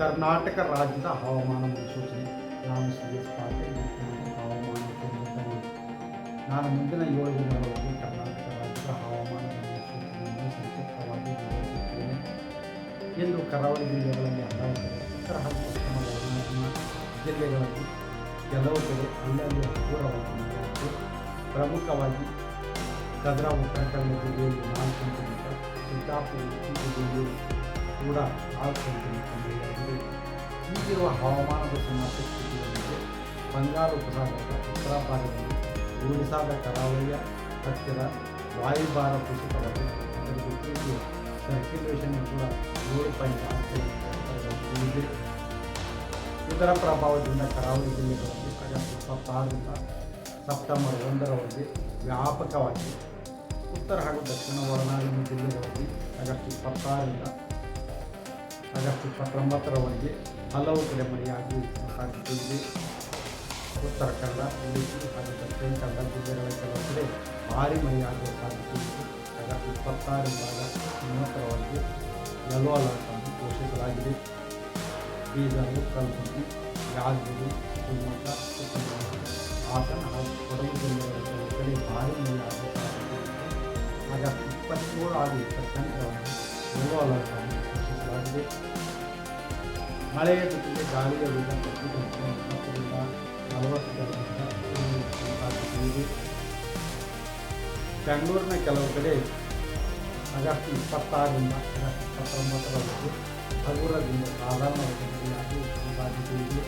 ಕರ್ನಾಟಕ ರಾಜ್ಯದ ಹವಾಮಾನ ಮುನ್ಸೂಚನೆ. ನಾನು ಸಿ ಎಸ್ ಪಾಟೀಲ್, ಹವಾಮಾನ ಕೇಂದ್ರದಲ್ಲಿ. ನಾನು ಮುಂದಿನ 7 ದಿನಗಳಲ್ಲಿ ಕರ್ನಾಟಕ ರಾಜ್ಯದ ಹವಾಮಾನ ಮುನ್ಸೂಚನೆಯನ್ನು ಸಂಕ್ಷಿಪ್ತವಾಗಿ ವಿವರಿಸುತ್ತೇನೆ. ಇಂದು ಕರಾವಳಿ ಜಿಲ್ಲೆಗಳಲ್ಲಿ ಹಲವು ಉತ್ತರ ಹಾಗೂ ಪಶ್ಚಿಮ ಒಳನಾಡಿನ ಜಿಲ್ಲೆಗಳಲ್ಲಿ ಕೆಲವು ಕಡೆ ಅಲ್ಲಲ್ಲಿ ಹಗುರವಾಗಿ ಮಳೆಯಾಗಿದೆ. ಪ್ರಮುಖವಾಗಿ ಕದ್ರಾ ಉತ್ತರ ಕನ್ನಡ ಜಿಲ್ಲೆಯಲ್ಲಿ 4 ಸೆಂಟಿಮೀಟರ್, ಸಿದ್ದಾಪುರ ಉಡುಪಿ ಜಿಲ್ಲೆಯಲ್ಲಿ ಕೂಡ 4 ಸೆಂಟಿಮೀಟರ್ ಮಳೆಯಾಗಿದೆ. ಈಗಿರುವ ಹವಾಮಾನದ ಸಮಸ್ಯೆ ಸ್ಥಿತಿಯೊಂದಿಗೆ ಬಂಗಾಳ ಉಪಸಾಗರದ ಉತ್ತರ ಭಾಗದಲ್ಲಿ ಒಡಿಶಾದ ಕರಾವಳಿಯ ಹತ್ತಿರ ವಾಯುಭಾರ ಕುಸಿತವಾಗಿ ಅದರ ಜೊತೆಗೆ ಸರ್ಕ್ಯುಲೇಷನ್ ಕೂಡ 7.6 ಇದೆ. ಇದರ ಪ್ರಭಾವದಿಂದ ಕರಾವಳಿ ಜಿಲ್ಲೆಗಳಲ್ಲಿ ಆಗಸ್ಟ್ 26ರಿಂದ ಸೆಪ್ಟೆಂಬರ್ 1ರವರೆಗೆ ವ್ಯಾಪಕವಾಗಿ, ಉತ್ತರ ಹಾಗೂ ದಕ್ಷಿಣ ಒಳನಾಡಿನ ಜಿಲ್ಲೆಗಳಲ್ಲಿ ಆಗಸ್ಟ್ 26ರಿಂದ ಆಗಸ್ಟ್ 29ರವರೆಗೆ ಹಲವು ಕಡೆ ಮಳೆಯಾಗುವ ಸಾಧ್ಯತೆ ಇದೆ. ಉತ್ತರ ಕನ್ನಡ, ಉಡುಪಿ ಹಾಗೂ ದಕ್ಷಿಣ ಕನ್ನಡ ಜಿಲ್ಲೆಗಳ ಕೆಲವು ಕಡೆ ಭಾರೀ ಮಳೆಯಾಗುವ ಸಾಧ್ಯತೆ ಇದೆ. ಆಗಸ್ಟ್ 26ರಿಂದ ಆಗಸ್ಟ್ 30ರವರೆಗೆ ಯೆಲ್ಲೋ ಅಲರ್ಟ್ ಅನ್ನು ಘೋಷಿಸಲಾಗಿದೆ. ಬೀದರು, ಕಲಬುರಗಿ, ಯಾದಗಿರಿ, ಶಿವಮೊಗ್ಗ, ಚಿಕ್ಕಮಗಳೂರು, ಹಾಸನ ಹಾಗೂ ಕೊಡಗು ಜಿಲ್ಲೆಗಳ ಕೆಲವು ಕಡೆ ಭಾರೀ ಮಳೆಯಾಗುವ ಸಾಧ್ಯತೆ ಇದೆ. ಆಗಸ್ಟ್ 27 ಹಾಗೂ 28ರವರೆಗೆ ಯೆಲ್ಲೋ ಅಲರ್ಟ್ ಅನ್ನು ಘೋಷಿಸಲಾಗಿದೆ. ಮಳೆಯ ಜೊತೆಗೆ ಗಾಳಿಯ ವೇಗ ಪ್ರತಿ ಗಂಟೆಗೆ 30ರಿಂದ 40 ಕಿಲೋಮೀಟರ್ ಸಾಧ್ಯತೆ ಇದೆ. ಬೆಂಗಳೂರಿನ ಕೆಲವು ಕಡೆ ಆಗಸ್ಟ್ 26ರಿಂದ ಆಗಸ್ಟ್ 29ರವರೆಗೆ ಹಗುರದಿಂದ ಸಾಧಾರಣ ಮಳೆಯಾಗುವ ಸಾಧ್ಯತೆ ಇದೆ.